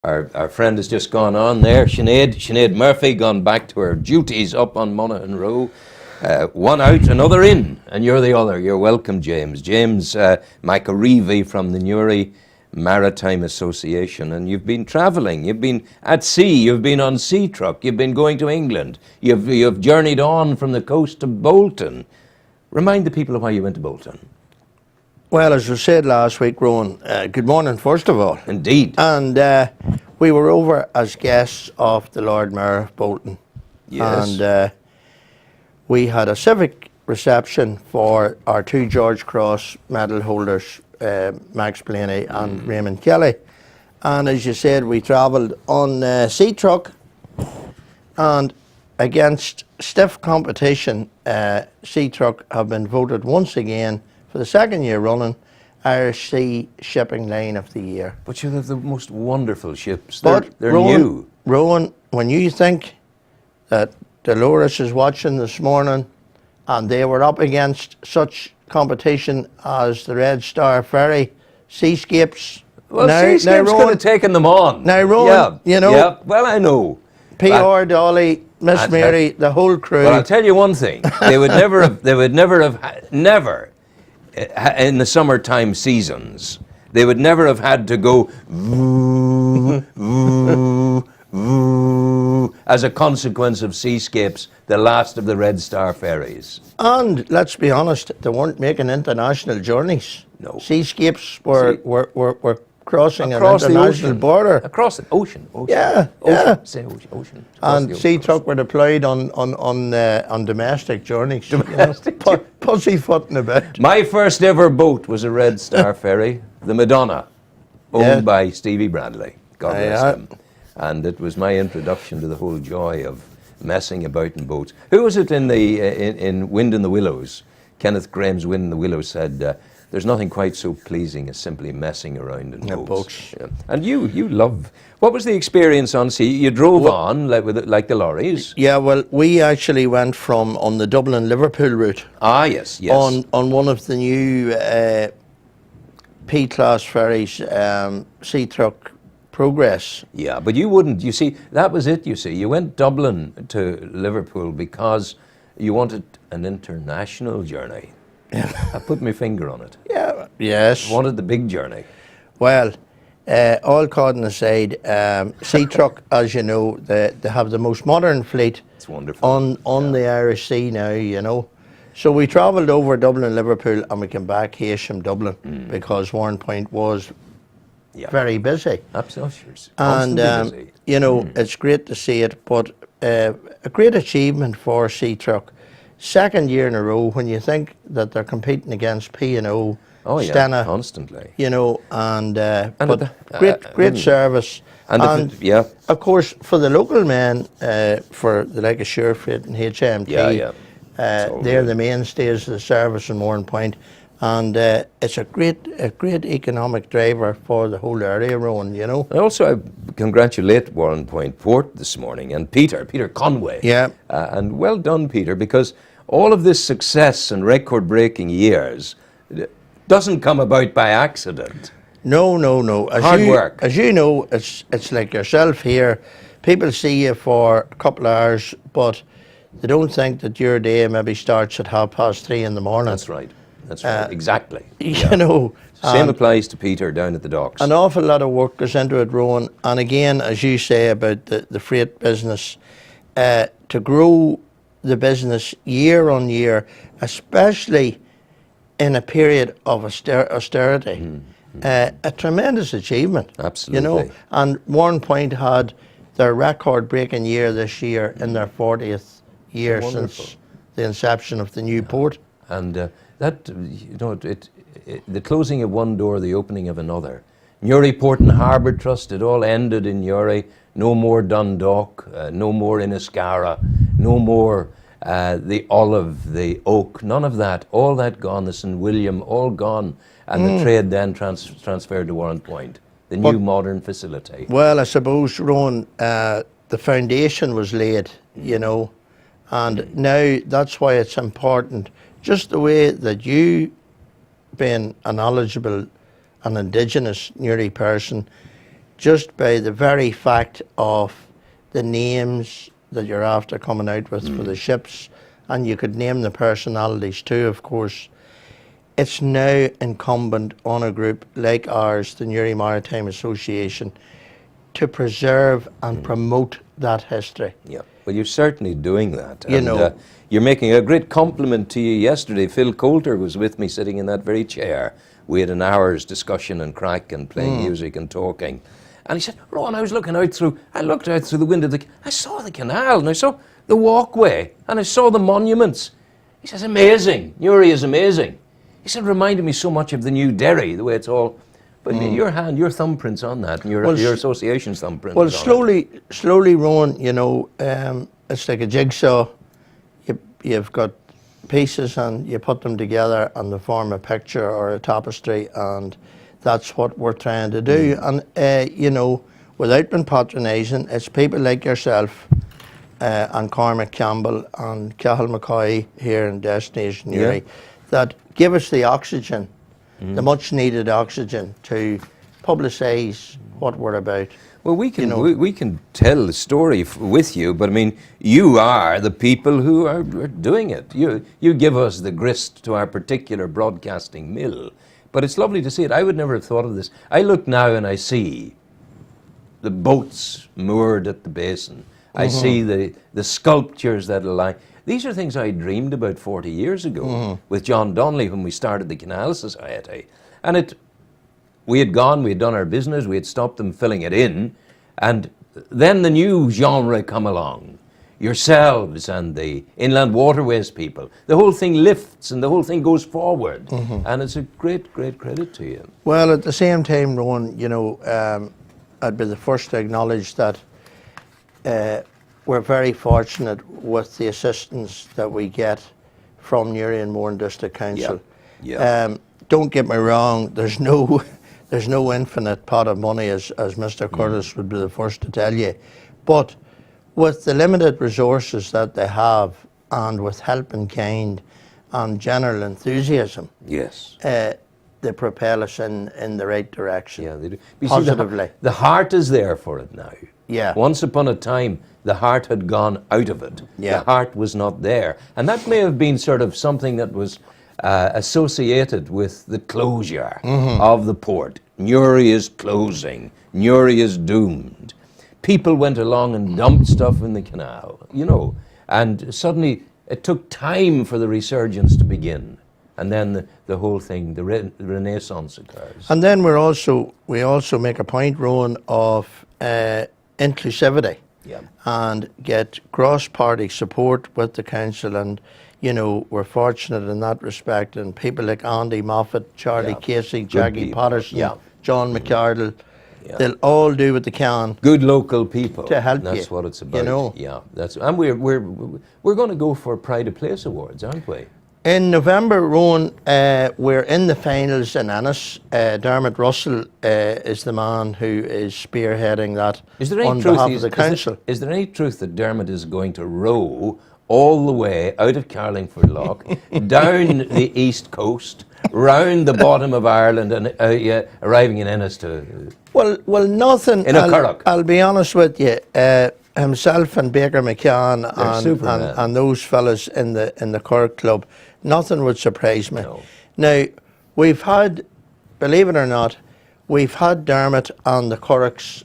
Our friend has just gone on there, Sinead Murphy, gone back to her duties up on Monaghan Row. One out, another in, and you're the other. You're welcome, James. James McAreavey from the Newry Maritime Association. And you've been travelling, you've been at sea, you've been on sea truck, you've been going to England, you've journeyed on from the coast to Bolton. Remind the people of why you went to Bolton. Well, as we said last week, Rowan, good morning, first of all. Indeed. And we were over as guests of the Lord Mayor of Bolton. Yes. And we had a civic reception for our two George Cross medal holders, Max Blaney and Raymond Kelly. And as you said, we travelled on sea truck, and against stiff competition, sea truck have been voted once again for the second year running Irish Sea Shipping Line of the Year. But you have the most wonderful ships. But They're Rowan, new. Rowan, when you think that Dolores is watching this morning and they were up against such competition as the Red Star Ferry, Seascapes. Well, Seascapes could have taken them on. Now, Rowan, you know. Yeah, well, I know. PR, Dolly, Miss Mary, the whole crew. But I'll tell you one thing. They would never have, never, in the summertime seasons, they would never have had to go as a consequence of Seascapes, the last of the Red Star ferries. And let's be honest, they weren't making international journeys. No. Seascapes were crossing Across an international border. Across the ocean. Yeah, ocean. yeah. Say ocean. And sea truck were deployed on domestic journeys. Domestic. Pussyfooting about. My first ever boat was a Red Star ferry, the Madonna, owned by Stevie Bradley. God bless him. And it was my introduction to the whole joy of messing about in boats. Who was it in Wind in the Willows? Kenneth Grahame's Wind in the Willows said, there's nothing quite so pleasing as simply messing around in boats. Yeah. And you love. What was the experience on sea? You drove on like the lorries. Yeah, well, we actually went on the Dublin-Liverpool route. Ah, yes. On one of the new P-class ferries, Sea Truck Progress. Yeah, but you wouldn't. You see, that was it. You see, you went Dublin to Liverpool because you wanted an international journey. I put my finger on it. Yeah. Yes. Wanted the big journey. Well, all cotton aside, Sea Truck, as you know, they have the most modern fleet. It's wonderful. On the Irish Sea now, you know. So we travelled over Dublin, Liverpool, and we came back Heysham, Dublin, because Warren Point was very busy. Absolutely. And, busy. you know, it's great to see it, but a great achievement for Sea Truck. Second year in a row, when you think that they're competing against P&O, Stena, constantly, you know, and great service, and of course for the local men, for the like of Shereford and HMT, they're the mainstays of the service in Warren Point, and it's a great economic driver for the whole area, Rowan, you know. And also, I congratulate Warren Point Port this morning and Peter Conway. Yeah, and well done, Peter, because all of this success and record-breaking years doesn't come about by accident. No. Hard work. As you know, it's like yourself here. People see you for a couple of hours, but they don't think that your day maybe starts at 3:30 in the morning. That's right. Exactly. You know. Same applies to Peter down at the docks. An awful lot of work goes into it, Rowan. And again, as you say about the freight business, to grow the business year on year, especially in a period of austerity, a tremendous achievement. Absolutely. You know, and Warren Point had their record-breaking year this year in their 40th year since the inception of the new port. And that, you know, the closing of one door, the opening of another. Newry Port and Harbour Trust, it all ended in Newry. No more Dundalk, no more Inniscarra, no more the Olive, the Oak, none of that. All that gone, the St. William, all gone. And the trade then transferred to Warren Point, the new modern facility. Well, I suppose, Rowan, the foundation was laid, you know, and now that's why it's important, just the way that you, being a knowledgeable and indigenous Newry person, just by the very fact of the names that you're after coming out with for the ships, and you could name the personalities too, of course. It's now incumbent on a group like ours, the Newry Maritime Association, to preserve and promote that history. Yeah, well, you're certainly doing that. You know. You're making a great compliment to you yesterday. Phil Coulter was with me sitting in that very chair. We had an hour's discussion and crack and playing music and talking. And he said, Ron, I looked out through the window, I saw the canal and I saw the walkway and I saw the monuments. He says, amazing, Newry is amazing. He said, reminded me so much of the new Derry, the way it's all, but your thumbprint's on that, and your association's thumbprint Well, is on it. slowly, Rowan, it's like a jigsaw. You've got pieces and you put them together and they form a picture or a tapestry, and that's what we're trying to do. And, without being patronising, it's people like yourself and Cormac Campbell and Cathal McCoy here in Destination Newry that give us the oxygen, the much needed oxygen to publicise what we're about. Well, we can tell the story with you, but I mean, you are the people who are doing it. You give us the grist to our particular broadcasting mill. But it's lovely to see it. I would never have thought of this. I look now and I see the boats moored at the basin. I see the sculptures that align. These are things I dreamed about 40 years ago with John Donnelly when we started the Canal Society. And we had done our business, we had stopped them filling it in, and then the new genre come along. Yourselves and the Inland Waterways people. The whole thing lifts and the whole thing goes forward. And it's a great, great credit to you. Well, at the same time, Rowan, I'd be the first to acknowledge that we're very fortunate with the assistance that we get from Newry and Mourne District Council. Don't get me wrong, there's no infinite pot of money, as Mr. Curtis would be the first to tell you. But with the limited resources that they have, and with help in kind and general enthusiasm, they propel us in the right direction. Yeah, they do. Positively. See, the heart is there for it now. Yeah. Once upon a time, the heart had gone out of it. Yeah. The heart was not there. And that may have been sort of something that was associated with the closure of the port. Newry is closing. Newry is doomed. People went along and dumped stuff in the canal, and suddenly it took time for the resurgence to begin. And then the whole thing, the renaissance occurs. And then we also make a point, Rowan, of inclusivity and get cross-party support with the council. And, we're fortunate in that respect. And people like Andy Moffat, Charlie Casey, Jackie Patterson, John McArdle, they'll all do what they can. Good local people to help That's you, what it's about. Yeah, and we're going to go for Pride of Place Awards, aren't we? In November, Rowan, we're in the finals in Ennis. Dermot Russell is the man who is spearheading that on behalf of the council. Is there any truth that Dermot is going to row all the way out of Carlingford Lough, down the east coast, round the bottom of Ireland, and arriving in Ennis to... Well, nothing. In a curragh. I'll be honest with you. Himself and Baker McCann and those fellas in the Cork Club, nothing would surprise me. No. Now, we've had, believe it or not, we've had Dermot and the Corks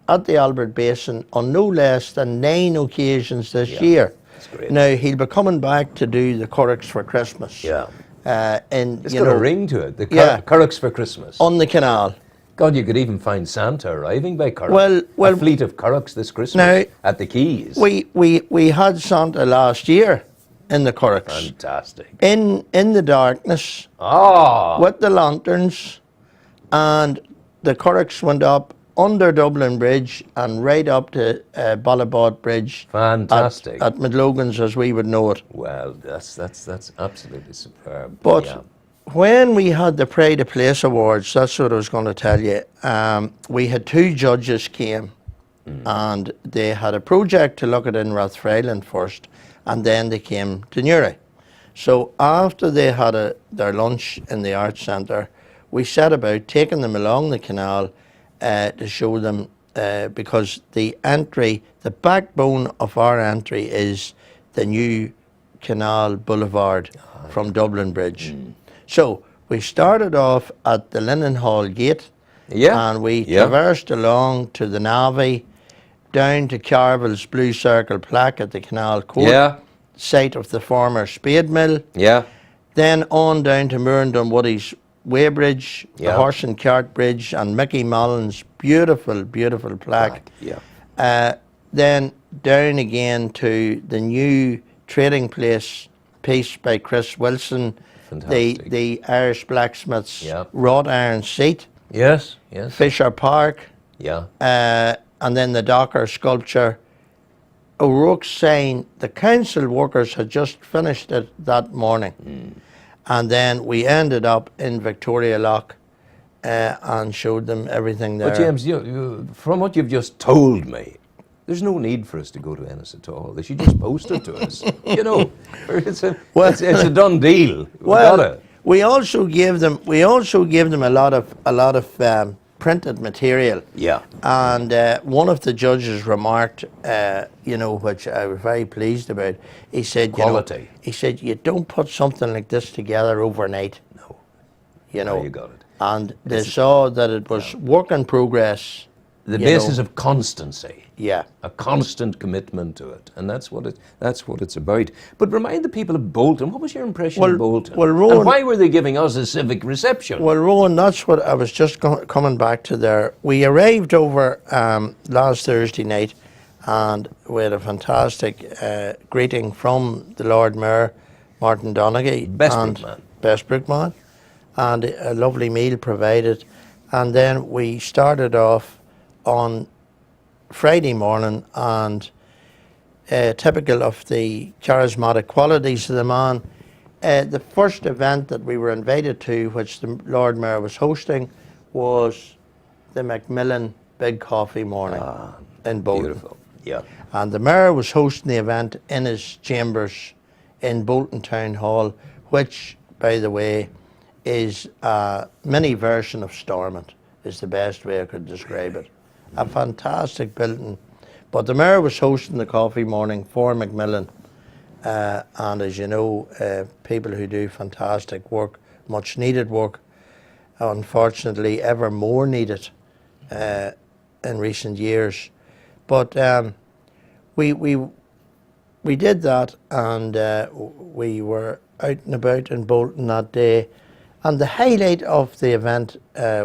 at the Albert Basin on no less than 9 occasions this year. That's great. Now, he'll be coming back to do the Corks for Christmas. Yeah. It's got a ring to it, the Corks for Christmas. On the canal. God, you could even find Santa arriving by curragh. Well, a fleet of curraghs this Christmas now, at the Quays. We had Santa last year in the curraghs. Fantastic. In the darkness. With the lanterns, and the curraghs went up under Dublin Bridge and right up to Ballabot Bridge. Fantastic. At Midlogan's, as we would know it. Well, that's absolutely superb. But when we had the Pride of Place Awards, that's what I was going to tell you. We had 2 judges came, and they had a project to look at in Rathfriland first, and then they came to Newry. So after they had their lunch in the Arts Centre, we set about taking them along the canal to show them because the backbone of our entry is the new Canal Boulevard from Dublin Bridge. So we started off at the Linen Hall gate, and we traversed along to the Navy, down to Carville's Blue Circle plaque at the Canal Court, site of the former spade mill. Then on down to Moore Dunwoody's Weybridge, the Horse and Cart Bridge, and Mickey Mullen's beautiful, beautiful plaque. Then down again to the new trading place piece by Chris Wilson, the Irish blacksmith's wrought iron seat. Fisher Park. And then the Docker sculpture. O'Rourke's saying the council workers had just finished it that morning. And then we ended up in Victoria Lock and showed them everything there. But James, from what you've just told me, there's no need for us to go to Ennis at all. They should just post it to us. You know, it's a done deal. We also give them a lot of printed material. And one of the judges remarked, which I was very pleased about. He said, quality. He said, you don't put something like this together overnight. No. You know. You got it. And they saw that it was work in progress. The basis of constancy. Yeah. A constant commitment to it. And that's what it's about. But remind the people of Bolton. What was your impression of Bolton? Well, Rowan, and why were they giving us a civic reception? Well, Rowan, that's what I was just coming back to there. We arrived over last Thursday night, and we had a fantastic greeting from the Lord Mayor, Martin Donaghy. Bestbrook man. And a lovely meal provided. And then we started off on Friday morning, and typical of the charismatic qualities of the man, the first event that we were invited to, which the Lord Mayor was hosting, was the Macmillan Big Coffee Morning in Bolton. Beautiful. Yeah. And the Mayor was hosting the event in his chambers in Bolton Town Hall, which, by the way, is a mini version of Stormont, is the best way I could describe it. A fantastic building. But the Mayor was hosting the coffee morning for Macmillan. And as you know, people who do fantastic work, much needed work, unfortunately ever more needed in recent years. But we did that, and we were out and about in Bolton that day. And the highlight of the event,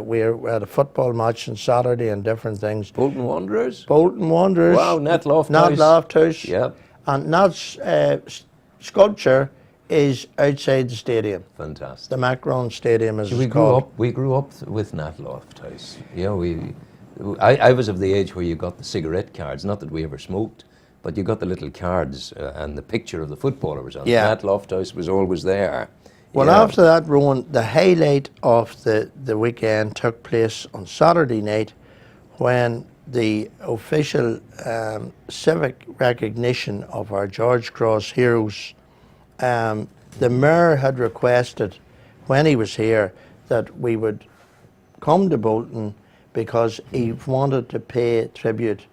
we had a football match on Saturday and different things. Bolton Wanderers? Bolton Wanderers. Wow, Nat Lofthouse. Nat Lofthouse. Yeah. And Nat's sculpture is outside the stadium. Fantastic. The Macron Stadium, as it's called. We grew up with Nat Lofthouse. I was of the age where you got the cigarette cards, not that we ever smoked, but you got the little cards and the picture of the footballer was on it. Nat Lofthouse was always there. Well, after that, Rowan, the highlight of the weekend took place on Saturday night, when the official civic recognition of our George Cross heroes, the Mayor had requested when he was here that we would come to Bolton because he wanted to pay tribute.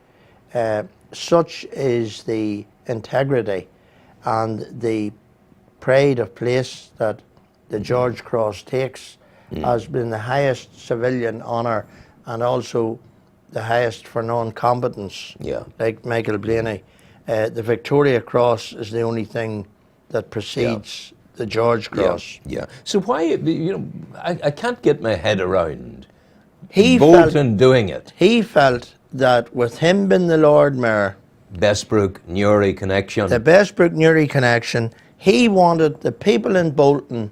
Such is the integrity and the pride of place that the George Cross takes, has been the highest civilian honour and also the highest for non-combatants, like Michael Blaney. The Victoria Cross is the only thing that precedes the George Cross. So why, I can't get my head around Bolton doing it. He felt that with him being the Lord Mayor, Bestbrook-Newry connection. The Bestbrook-Newry connection, he wanted the people in Bolton,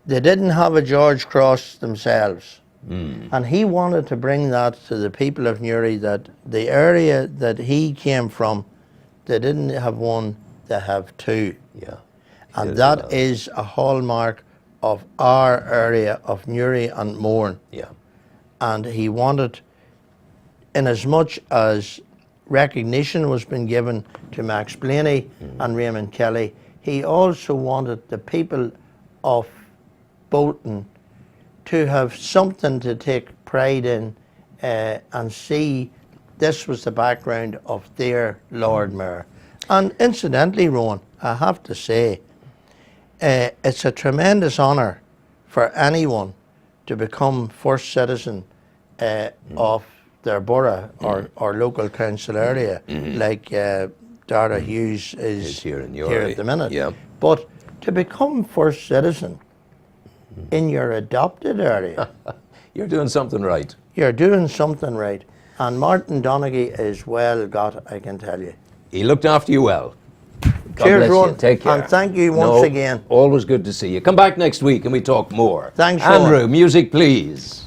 they didn't have a George Cross themselves. And he wanted to bring that to the people of Newry, that the area that he came from, they didn't have one, they have two. And that is a hallmark of our area of Newry and Mourne. And he wanted, in as much as recognition was being given to Max Blaney and Raymond Kelly, he also wanted the people of Bolton to have something to take pride in and see this was the background of their Lord Mayor. And incidentally, Rowan, I have to say, it's a tremendous honour for anyone to become first citizen of their borough or local council area, like Dara Hughes is here in here at the minute. Yeah. But to become first citizen in your adopted area, You're doing something right. you're doing something right. And Martin Donaghy is well got, I can tell you. He looked after you well. God Cheers, bless Ron. you. Take care. And thank you once again. Always good to see you. Come back next week and we talk more. Thanks, Ron. Andrew, music please.